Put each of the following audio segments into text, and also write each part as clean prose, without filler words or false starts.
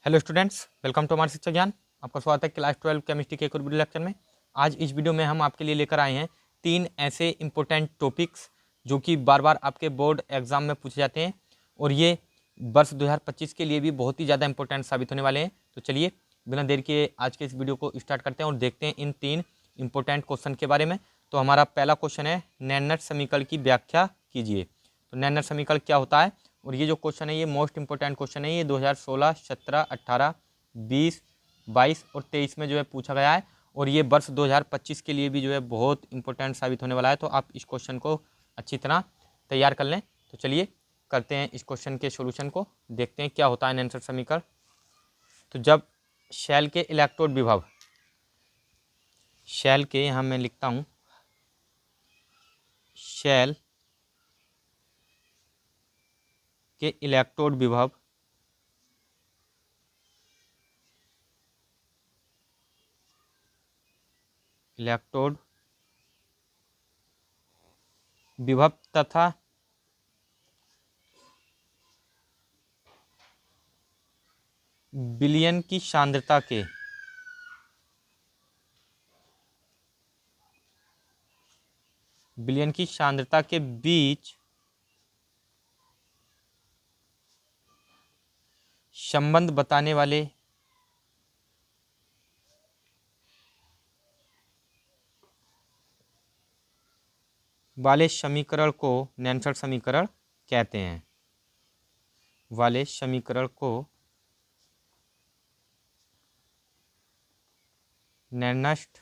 Hello students, welcome to हमारे शिक्षा ज्ञान। आपका स्वागत है क्लास 12 केमिस्ट्री के एक और वीडियो लेक्चर में। आज इस वीडियो में हम आपके लिए लेकर आए हैं 3 ऐसे इंपॉर्टेंट टॉपिक्स जो कि बार बार आपके बोर्ड एग्जाम में पूछे जाते हैं और ये वर्ष 2025 के लिए भी बहुत ही ज़्यादा इंपॉर्टेंट साबित होने वाले हैं। तो चलिए बिना देर के आज के इस वीडियो को स्टार्ट करते हैं और देखते हैं इन 3 इंपॉर्टेंट क्वेश्चन के बारे में। तो हमारा पहला क्वेश्चन है, नैनट समीकरण की व्याख्या कीजिए। तो नैनट समीकरण क्या होता है? और ये जो क्वेश्चन है ये मोस्ट इंपॉर्टेंट क्वेश्चन है। ये 2016, 17, 18, 20, 22 और 23 में जो है पूछा गया है और ये वर्ष 2025 के लिए भी जो है बहुत इंपॉर्टेंट साबित होने वाला है। तो आप इस क्वेश्चन को अच्छी तरह तैयार कर लें। तो चलिए करते हैं इस क्वेश्चन के सॉल्यूशन को, देखते हैं क्या होता है नैनट समीकरण। तो जब शेल के इलेक्ट्रोड विभव, शेल के यहाँ मैं लिखता हूँ शेल के इलेक्ट्रोड विभव तथा विलयन की सांद्रता के बीच संबंध बताने वाले समीकरण को नैनट समीकरण कहते हैं। वाले समीकरण को नैनट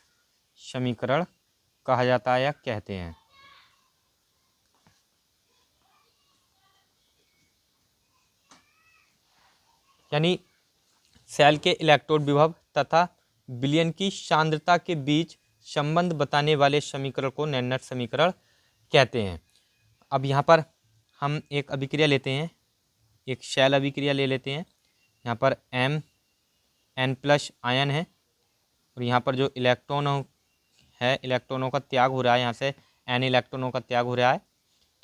समीकरण कहा जाता है या कहते हैं। यानी सेल के इलेक्ट्रोड विभव तथा विलयन की सांद्रता के बीच संबंध बताने वाले समीकरण को नैनट समीकरण कहते हैं। अब यहाँ पर हम एक अभिक्रिया लेते हैं, एक शेल अभिक्रिया ले लेते हैं। यहाँ पर Mn+ आयन है और यहाँ पर जो इलेक्ट्रॉन है, इलेक्ट्रॉनों का त्याग हो रहा है, यहाँ से N इलेक्ट्रॉनों का त्याग हो रहा है।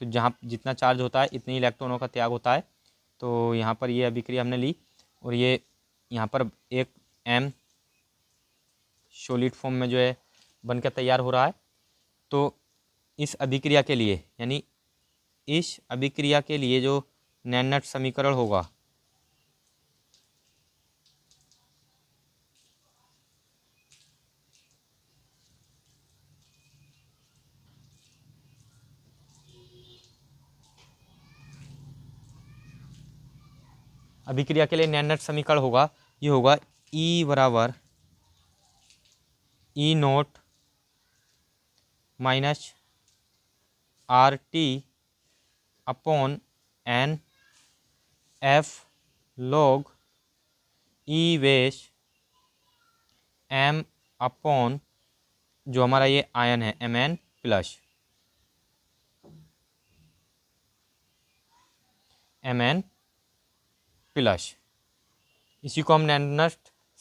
तो जहाँ जितना चार्ज होता है इतनी इलेक्ट्रॉनों का त्याग होता है। तो यहाँ पर ये अभिक्रिया हमने ली और ये यहाँ पर एक M सॉलिड फॉर्म में जो है बनकर तैयार हो रहा है। तो इस अभिक्रिया के लिए, यानी इस अभिक्रिया के लिए जो नैनट समीकरण होगा अभिक्रिया के लिए नैनट समीकरण होगा, ये होगा E बराबर E0 minus RT upon N F log E base M upon जो हमारा ये आयन है Mn+, इसी को हम नैनट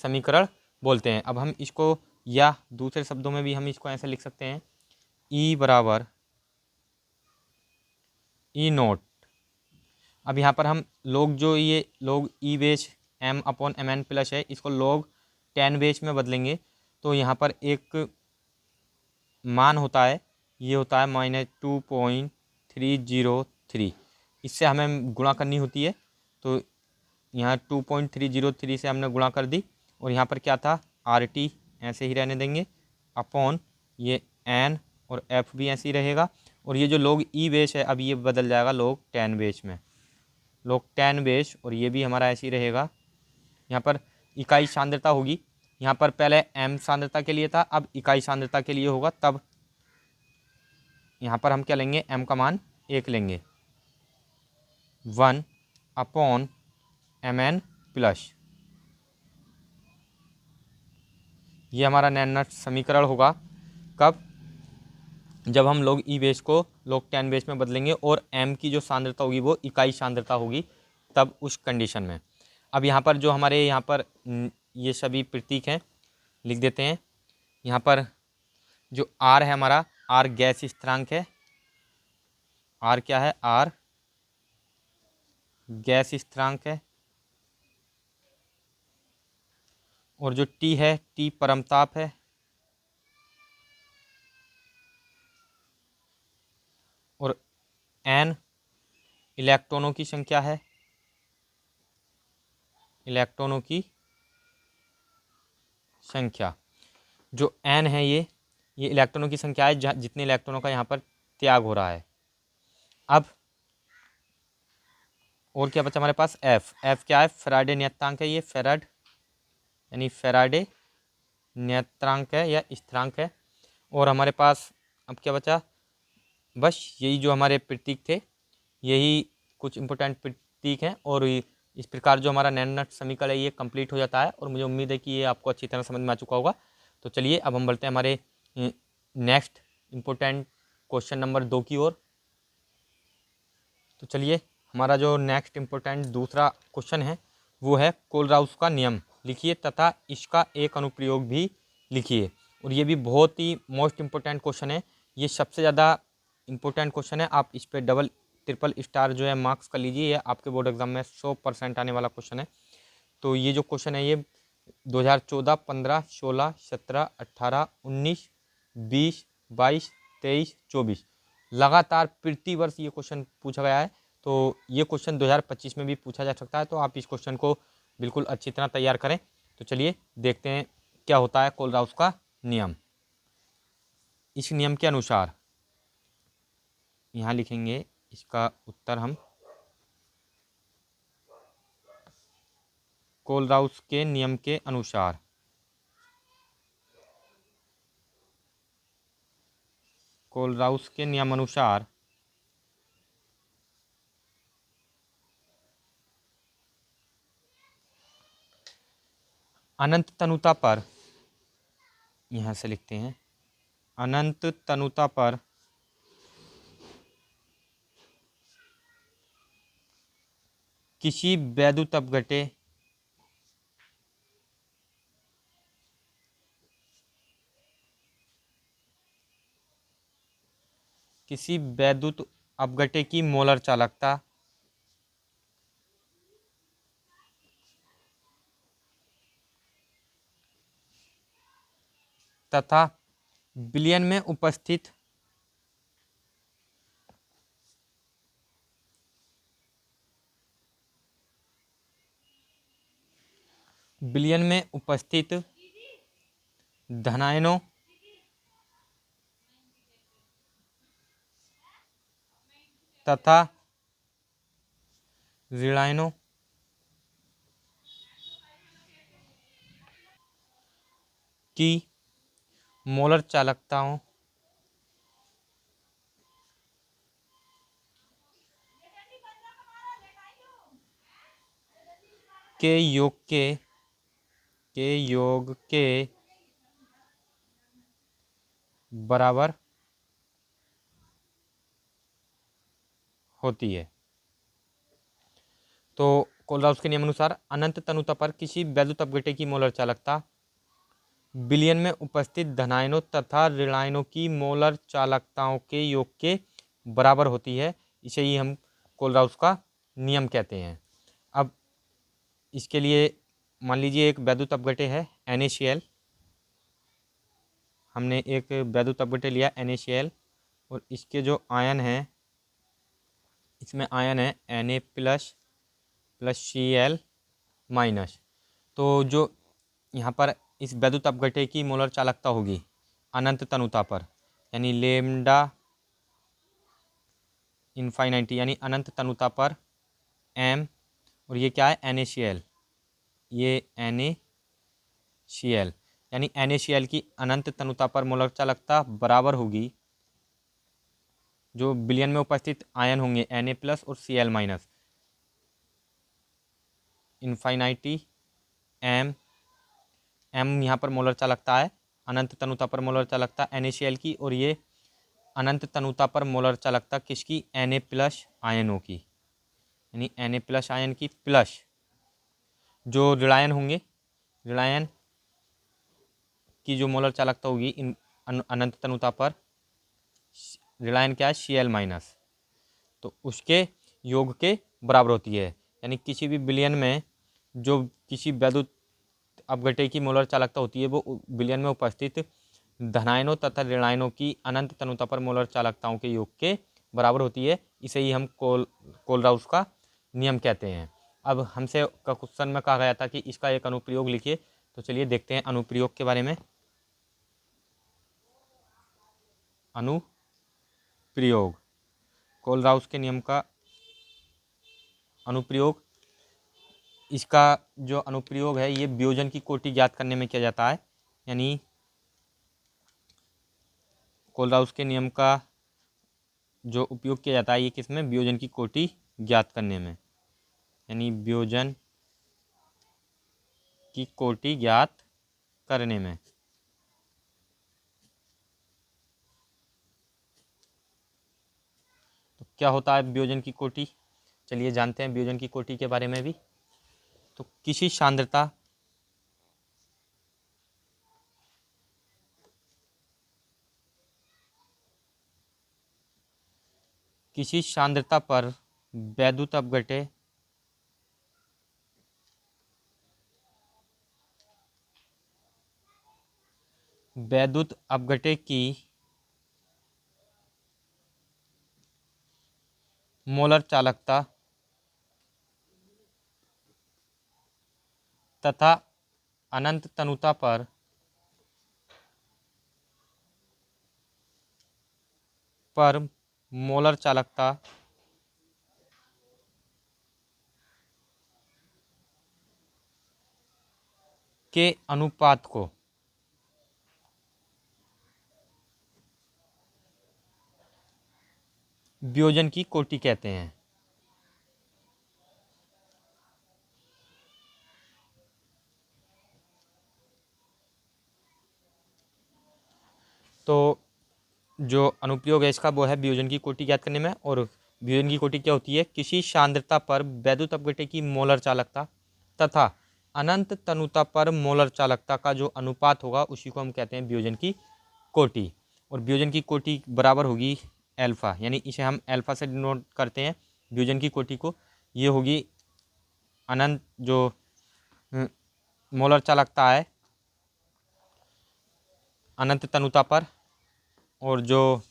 समीकरण बोलते हैं। अब हम इसको या दूसरे शब्दों में भी हम इसको ऐसे लिख सकते हैं, E बराबर E0। अब यहाँ पर हम लोग जो ये लोग E base M upon Mn+ है, इसको लोग 10 बेस में बदलेंगे। तो यहाँ पर एक मान होता है, ये होता है -2.303। इससे हमें गुणा करनी होती है। तो यहाँ 2.303 से हमने गुणा कर दी और यहाँ पर क्या था, RT ऐसे ही रहने देंगे अपॉन ये N और F भी ऐसे ही रहेगा। और ये जो लोग E बेस है अब ये बदल जाएगा लोग 10 बेस में, लोग 10 बेस, और ये भी हमारा ऐसे ही रहेगा। यहाँ पर इकाई सांद्रता होगी, यहाँ पर पहले M सांद्रता के लिए था, अब इकाई सांद्रता के लिए होगा। तब यहाँ पर हम क्या लेंगे, M का मान 1 लेंगे, 1 अपॉन Mn+। ये हमारा नैनट समीकरण होगा कब, जब हम लोग ई बेस को लोग 10 बेस में बदलेंगे और M की जो सांद्रता होगी वो इकाई सांद्रता होगी, तब उस कंडीशन में। अब यहाँ पर जो हमारे यहाँ पर ये सभी प्रतीक हैं लिख देते हैं। यहाँ पर जो R है हमारा, R गैस स्थिरांक है। R क्या है, R गैस स्थिरांक है। और जो टी है, टी परमताप है, और एन इलेक्ट्रॉनों की संख्या है, इलेक्ट्रॉनों की संख्या। जो एन है ये इलेक्ट्रॉनों की संख्या है, जहाँ जितने इलेक्ट्रॉनों का यहाँ पर त्याग हो रहा है। अब और क्या बचा हमारे पास, एफ। एफ क्या है, फैराडे नियतांक है, ये फैराड यानी फैराडे नियतांक है या स्थिरांक है। और हमारे पास अब क्या बचा, बस यही जो हमारे प्रतीक थे, यही कुछ इंपॉर्टेंट प्रतीक हैं। और इस प्रकार जो हमारा नैनोनट समीकरण है ये कंप्लीट हो जाता है, और मुझे उम्मीद है कि ये आपको अच्छी तरह समझ में आ चुका होगा। तो चलिए अब हम बढ़ते हैं हमारे नेक्स्ट इम्पोर्टेंट क्वेश्चन नंबर 2 की ओर। तो चलिए हमारा जो नेक्स्ट इम्पोर्टेंट दूसरा क्वेश्चन है वो है कोलराउस का नियम लिखिए तथा इसका एक अनुप्रयोग भी लिखिए। और ये भी बहुत ही मोस्ट इम्पोर्टेंट क्वेश्चन है, ये सबसे ज़्यादा इम्पोर्टेंट क्वेश्चन है। आप इस पर डबल ट्रिपल स्टार जो है मार्क्स कर लीजिए, ये आपके बोर्ड एग्जाम में 100% आने वाला क्वेश्चन है। तो ये जो क्वेश्चन है ये 2014, 15, 16, 17, 18, 19, 20, 22, 23, 24 लगातार प्रति वर्ष ये क्वेश्चन पूछा गया है। तो ये क्वेश्चन 2025 में भी पूछा जा सकता है, तो आप इस क्वेश्चन को बिल्कुल अच्छी तरह तैयार करें। तो चलिए देखते हैं क्या होता है कोलराउस का नियम। इस नियम के अनुसार यहाँ लिखेंगे इसका उत्तर हम, कोलराउस के नियम के अनुसार, कोलराउस के नियमानुसार अनंत तनुता पर, यहाँ से लिखते हैं अनंत तनुता पर किसी वैद्युत अपघटे की मोलर चालकता तथा विलयन में उपस्थित धनायनों तथा ऋणायनों की मोलर चालकताओं के योग के बराबर होती है। तो कोलराउस के नियमानुसार अनंत तनुता पर किसी वैद्युत अपघटे की मोलर चालकता विलयन में उपस्थित धनायनों तथा ऋणायनों की मोलर चालकताओं के योग के बराबर होती है। इसे ही हम कोलराउस का नियम कहते हैं। अब इसके लिए मान लीजिए एक वैद्युत अपघटे है NaCl, हमने एक वैद्युत अपघटे लिया NaCl, और इसके जो आयन हैं, इसमें आयन है Na प्लस Cl माइनस। तो जो यहाँ पर इस वैद्युत अपघटे की मोलर चालकता होगी अनंत तनुता पर, यानी लेमडा इनफाइनाइटी यानी अनंत तनुता पर m, और ये क्या है NaCl, ये NaCl यानी NaCl की अनंत तनुता पर मोलर चालकता बराबर होगी जो विलयन में उपस्थित आयन होंगे Na प्लस और Cl माइनस, इनफाइनाइटी m यहाँ पर मोलर चालकता है, अनंत तनुता पर मोलर चालकता NaCl की, और ये अनंत तनुता पर मोलर चालकता किसकी, Na प्लस आयनों की, यानी Na प्लस आयन की प्लस जो ऋणायन होंगे, ऋणायन की जो मोलर चालकता होगी इन अनंत तनुता पर, ऋणायन क्या है Cl माइनस, तो उसके योग के बराबर होती है। यानी किसी भी विलयन में जो किसी वैद्युत अपघट्य की मोलर चालकता होती है वो विलयन में उपस्थित धनायनों तथा ऋणायनों की अनंत तनुता पर मोलर चालकताओं के योग के बराबर होती है। इसे ही हम कोलराउस का नियम कहते हैं। अब हमसे क्वेश्चन में कहा गया था कि इसका एक अनुप्रयोग लिखिए, तो चलिए देखते हैं अनुप्रयोग के बारे में। अनुप्रयोग, कोलराउस के नियम का अनुप्रयोग। इसका जो अनुप्रयोग है ये वियोजन की कोटि ज्ञात करने में किया जाता है, यानी कोलराउस के नियम का जो उपयोग किया जाता है ये किसमें, वियोजन की कोटि ज्ञात करने में, यानी वियोजन की कोटि ज्ञात करने में। तो क्या होता है वियोजन की कोटि, चलिए जानते हैं वियोजन की कोटि के बारे में भी। तो किसी सांद्रता पर वैद्युत अपघट्य की मोलर चालकता तथा अनंत तनुता पर मोलर चालकता के अनुपात को वियोजन की कोटि कहते हैं। तो जो अनुप्रयोग है इसका वो है वियोजन की कोटि ज्ञात करने में। और वियोजन की कोटि क्या होती है, किसी सांद्रता पर वैद्युत अपघट्य की मोलर चालकता तथा अनंत तनुता पर मोलर चालकता का जो अनुपात होगा उसी को हम कहते हैं वियोजन की कोटि। और वियोजन की कोटि बराबर होगी एल्फा, यानी इसे हम एल्फा से डिनोट करते हैं वियोजन की कोटि को। ये होगी अनंत जो मोलर चालकता है अनंत तनुता पर, और जो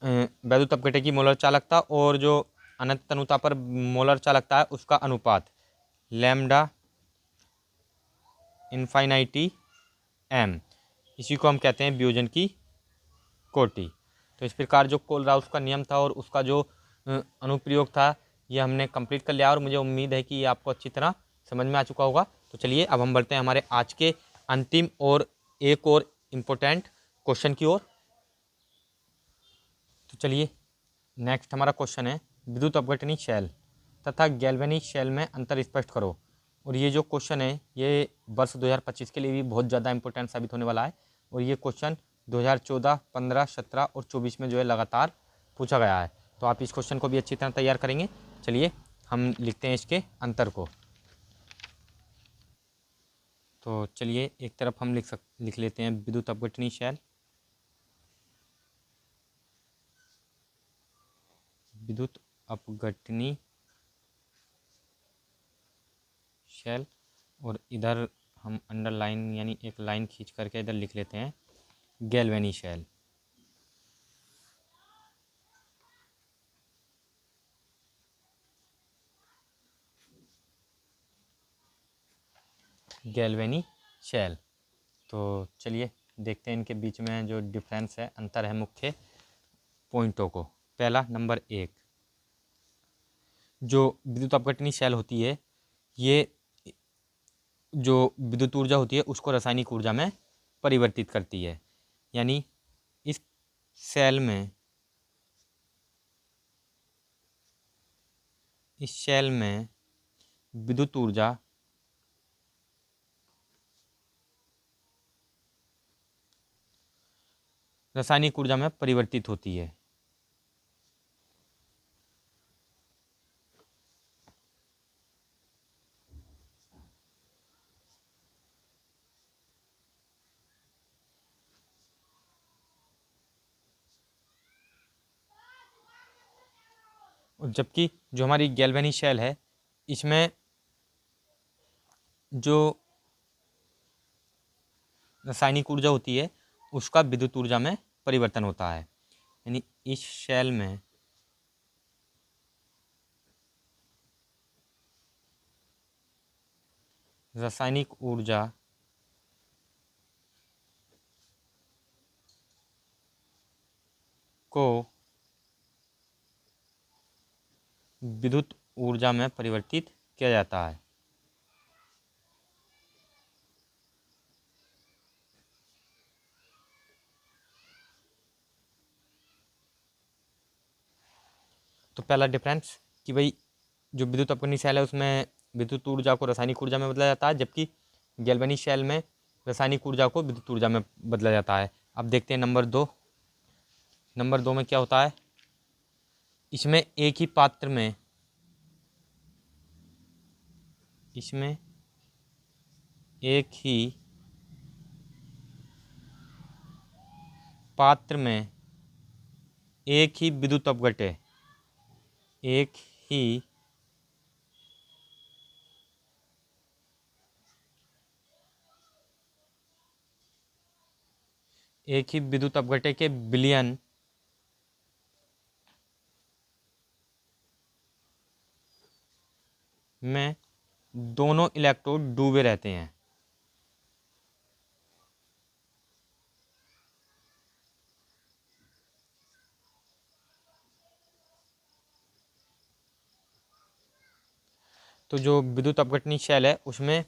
वैद्युत अपघट्य की मोलर चालकता और जो अनंत तनुता पर मोलर चालकता है उसका अनुपात लैम्डा इन्फाइनाइटी एम, इसी को हम कहते हैं वियोजन की कोटि। तो इस प्रकार जो कोलराउस का नियम था और उसका जो अनुप्रयोग था ये हमने कंप्लीट कर लिया, और मुझे उम्मीद है कि ये आपको अच्छी तरह समझ में आ चुका होगा। तो चलिए अब हम बढ़ते हैं हमारे आज के अंतिम और एक और इम्पोर्टेंट क्वेश्चन की ओर। तो चलिए नेक्स्ट हमारा क्वेश्चन है, विद्युत अपघटनी शेल तथा गैल्वेनिक शेल में अंतर स्पष्ट करो। और ये जो क्वेश्चन है ये वर्ष 2025 के लिए भी बहुत ज़्यादा इंपॉर्टेंट साबित होने वाला है। और ये क्वेश्चन 2014, 15, 17 और 24 में जो है लगातार पूछा गया है। तो आप इस क्वेश्चन को भी अच्छी तरह तैयार करेंगे। चलिए हम लिखते हैं इसके अंतर को। तो चलिए एक तरफ हम लिख लेते हैं विद्युत अपघटनी शेल, विद्युत अपघटनी शेल, और इधर हम अंडरलाइन यानी एक लाइन खींच करके इधर लिख लेते हैं गैल्वेनी शेल। Galvanic shell. तो चलिए देखते हैं इनके बीच में जो डिफरेंस है, अंतर है मुख्य पॉइंटों को। पहला नंबर 1, जो विद्युत अपघटनी शेल होती है ये जो विद्युत ऊर्जा होती है उसको रासायनिक ऊर्जा में परिवर्तित करती है, यानी इस सेल में विद्युत ऊर्जा रासायनिक ऊर्जा में परिवर्तित होती है। और जबकि जो हमारी गैल्वेनी शेल है इसमें जो रासायनिक ऊर्जा होती है उसका विद्युत ऊर्जा में परिवर्तन होता है। यानी इस शेल में रासायनिक ऊर्जा को विद्युत ऊर्जा में परिवर्तित किया जाता है। तो पहला डिफरेंस कि भाई जो विद्युत अपकर्णी शेल है उसमें विद्युत ऊर्जा को रासायनिक ऊर्जा में बदला जाता है, जबकि गैल्वेनिक शेल में रासायनिक ऊर्जा को विद्युत ऊर्जा में बदला जाता है। अब देखते हैं नंबर 2। नंबर 2 में क्या होता है, इसमें एक ही पात्र में एक ही पात्र में एक ही विद्युत अपघट्य एक ही विद्युत अपघट्य के विलयन में दोनों इलेक्ट्रोड डूबे रहते हैं। तो जो विद्युत अपघटनी शेल है उसमें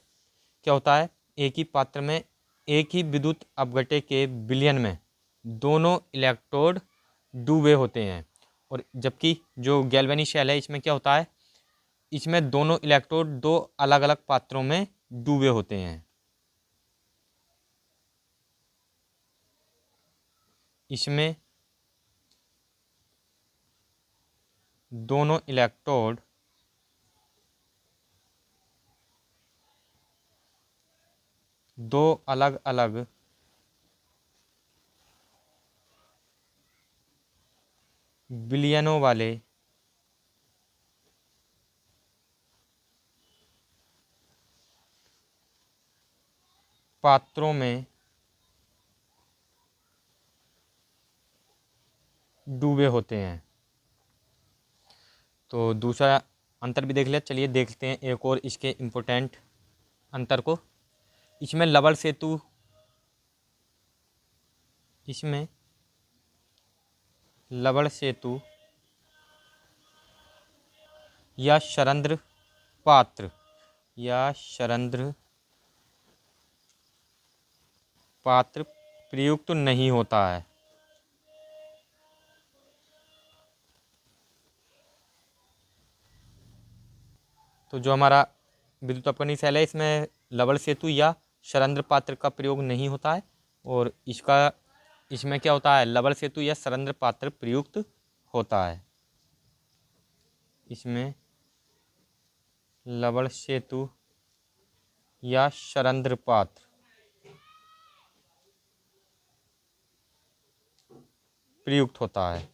क्या होता है, एक ही पात्र में एक ही विद्युत अपघट्य के विलयन में दोनों इलेक्ट्रोड डूबे होते हैं। और जबकि जो गैल्वेनिक शेल है इसमें क्या होता है, इसमें दोनों इलेक्ट्रोड दो अलग अलग पात्रों में डूबे होते हैं। इसमें दोनों इलेक्ट्रोड दो अलग अलग विलयनों वाले पात्रों में डूबे होते हैं। तो दूसरा अंतर भी देख लिया, चलिए देखते हैं एक और इसके इम्पोर्टेंट अंतर को। इसमें लवण सेतु या शरंध्र पात्र प्रयुक्त नहीं होता है। तो जो हमारा विद्युत अपकर्णी शेल है इसमें लवण सेतु या शरंध्र पात्र का प्रयोग नहीं होता है, और इसमें क्या होता है, लवण सेतु या शरंध्र पात्र प्रयुक्त होता है। इसमें लवण सेतु या शरंध्र पात्र प्रयुक्त होता है।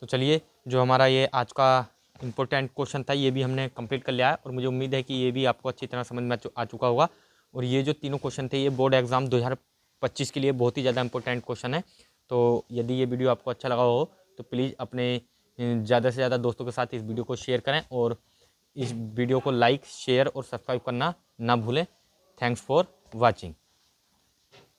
तो चलिए जो हमारा ये आज का इम्पोर्टेंट क्वेश्चन था ये भी हमने कंप्लीट कर लिया है, और मुझे उम्मीद है कि ये भी आपको अच्छी तरह समझ में आ चुका होगा। और ये जो तीनों क्वेश्चन थे ये बोर्ड एग्ज़ाम 2025 के लिए बहुत ही ज़्यादा इंपॉर्टेंट क्वेश्चन है। तो यदि ये वीडियो आपको अच्छा लगा हो तो प्लीज़ अपने ज़्यादा से ज़्यादा दोस्तों के साथ इस वीडियो को शेयर करें, और इस वीडियो को लाइक शेयर और सब्सक्राइब करना ना भूलें। Thanks for watching.